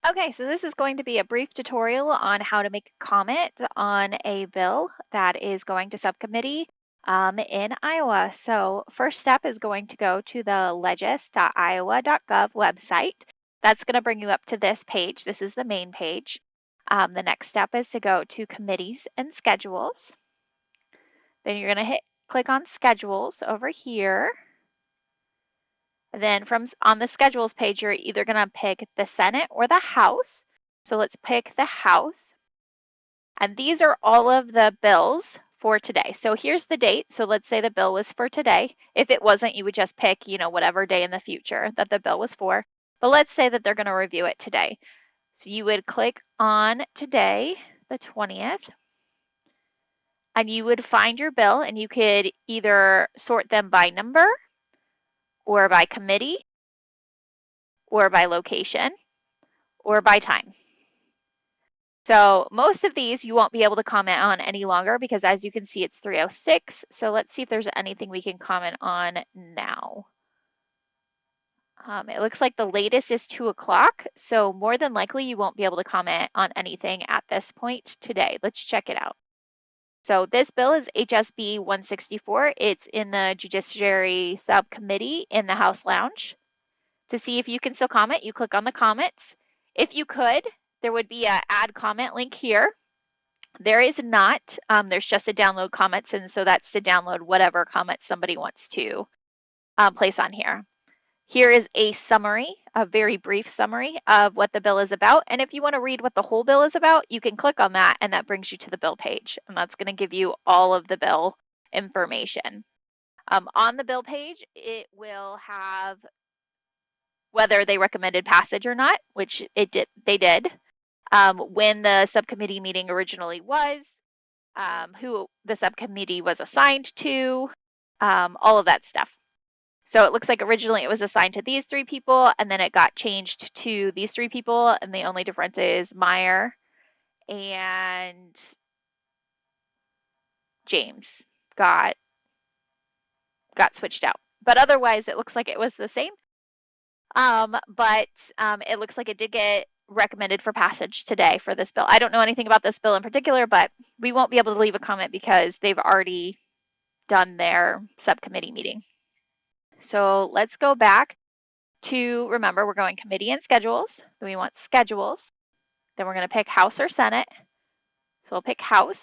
Okay, so this is going to be a brief tutorial on how to make a comment on a bill that is going to subcommittee in Iowa. So first step is going to go to the legis.iowa.gov website. That's going to bring you up to this page. This is the main page. The next step is to go to committees and schedules. Then you're going to click on schedules over here. And then on the schedules page, you're either going to pick the Senate or the House. So let's pick the House. And these are all of the bills for today. So here's the date. So let's say the bill was for today. If it wasn't, you would just pick, whatever day in the future that the bill was for. But let's say that they're going to review it today. So you would click on today, the 20th, and you would find your bill, and you could either sort them by number or by committee or by location or by time. So most of these you won't be able to comment on any longer because as you can see it's 3:06. So let's see if there's anything we can comment on now. It looks like the latest is 2 o'clock. So more than likely you won't be able to comment on anything at this point today. Let's check it out. So this bill is HSB 164. It's in the Judiciary Subcommittee in the House Lounge. To see if you can still comment, you click on the comments. If you could, there would be an add comment link here. There is not. There's just a download comments, and so that's to download whatever comments somebody wants to place on here. Here is a summary, a very brief summary of what the bill is about. And if you want to read what the whole bill is about, you can click on that, and that brings you to the bill page. And that's going to give you all of the bill information. On the bill page, it will have whether they recommended passage or not, which they did, when the subcommittee meeting originally was, who the subcommittee was assigned to, all of that stuff. So it looks like originally it was assigned to these 3 people, and then it got changed to these 3 people, and the only difference is Meyer and James got switched out. But otherwise, it looks like it was the same. But it looks like it did get recommended for passage today for this bill. I don't know anything about this bill in particular, but we won't be able to leave a comment because they've already done their subcommittee meeting. So let's go back to, remember, we're going committee and schedules. So we want schedules. Then we're going to pick House or Senate. So we'll pick House.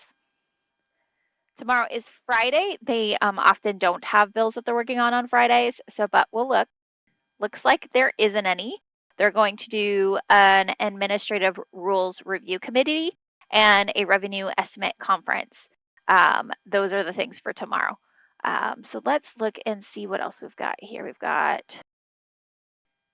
Tomorrow is Friday. They often don't have bills that they're working on Fridays. But we'll look. Looks like there isn't any. They're going to do an administrative rules review committee and a revenue estimate conference. Those are the things for tomorrow. So let's look and see what else we've got here. We've got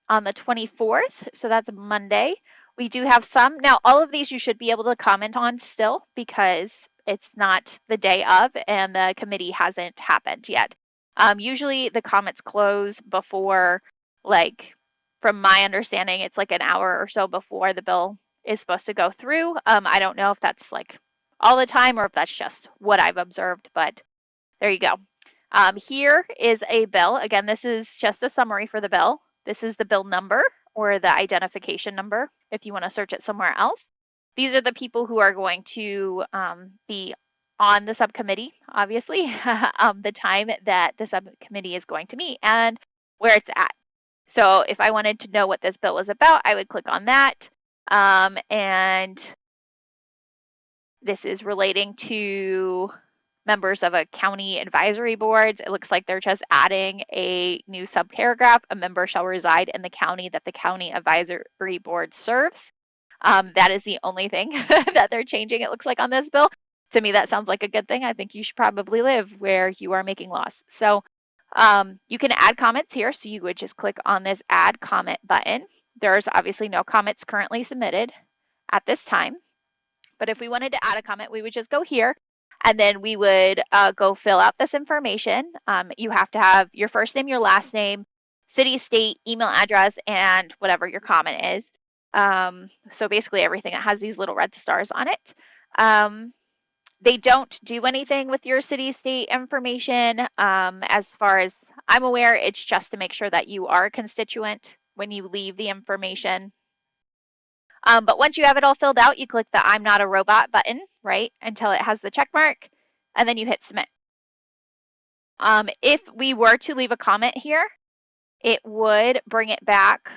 on the 24th, so that's Monday. We do have some. Now, all of these you should be able to comment on still because it's not the day of and the committee hasn't happened yet. Usually the comments close before, like, from my understanding, it's like an hour or so before the bill is supposed to go through. I don't know if that's like all the time or if that's just what I've observed, but there you go. Here is a bill. Again, this is just a summary for the bill. This is the bill number or the identification number if you want to search it somewhere else. These are the people who are going to be on the subcommittee, obviously, the time that the subcommittee is going to meet and where it's at. So if I wanted to know what this bill was about, I would click on that. And this is relating to members of a county advisory boards. It looks like they're just adding a new subparagraph. A member shall reside in the county that the county advisory board serves. That is the only thing that they're changing, it looks like, on this bill. To me, that sounds like a good thing. I think you should probably live where you are making laws. So you can add comments here. So you would just click on this add comment button. There's obviously no comments currently submitted at this time. But if we wanted to add a comment, we would just go here and then we would go fill out this information. You have to have your first name, your last name, city, state, email address, and whatever your comment is. So basically everything that has these little red stars on it. They don't do anything with your city, state information. As far as I'm aware, it's just to make sure that you are a constituent when you leave the information. But once you have it all filled out, you click the I'm not a robot button, right, until it has the check mark, and then you hit submit. If we were to leave a comment here, it would bring it back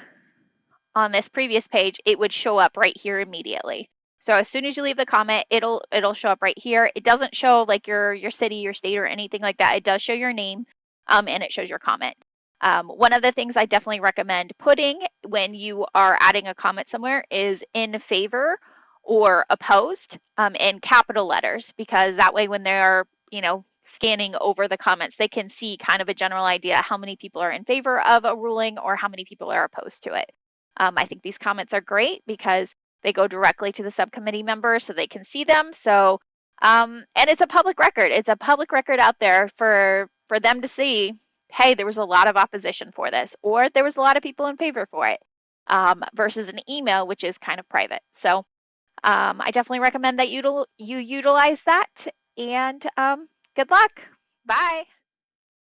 on this previous page. It would show up right here immediately. So as soon as you leave the comment, it'll show up right here. It doesn't show like your city, your state, or anything like that. It does show your name, and it shows your comment. One of the things I definitely recommend putting when you are adding a comment somewhere is in favor or opposed in capital letters, because that way when they're, scanning over the comments, they can see kind of a general idea how many people are in favor of a ruling or how many people are opposed to it. I think these comments are great because they go directly to the subcommittee members so they can see them. So, and it's a public record. It's a public record out there for them to see. Hey, there was a lot of opposition for this, or there was a lot of people in favor for it, versus an email, which is kind of private. So, I definitely recommend that you utilize that. And good luck. Bye.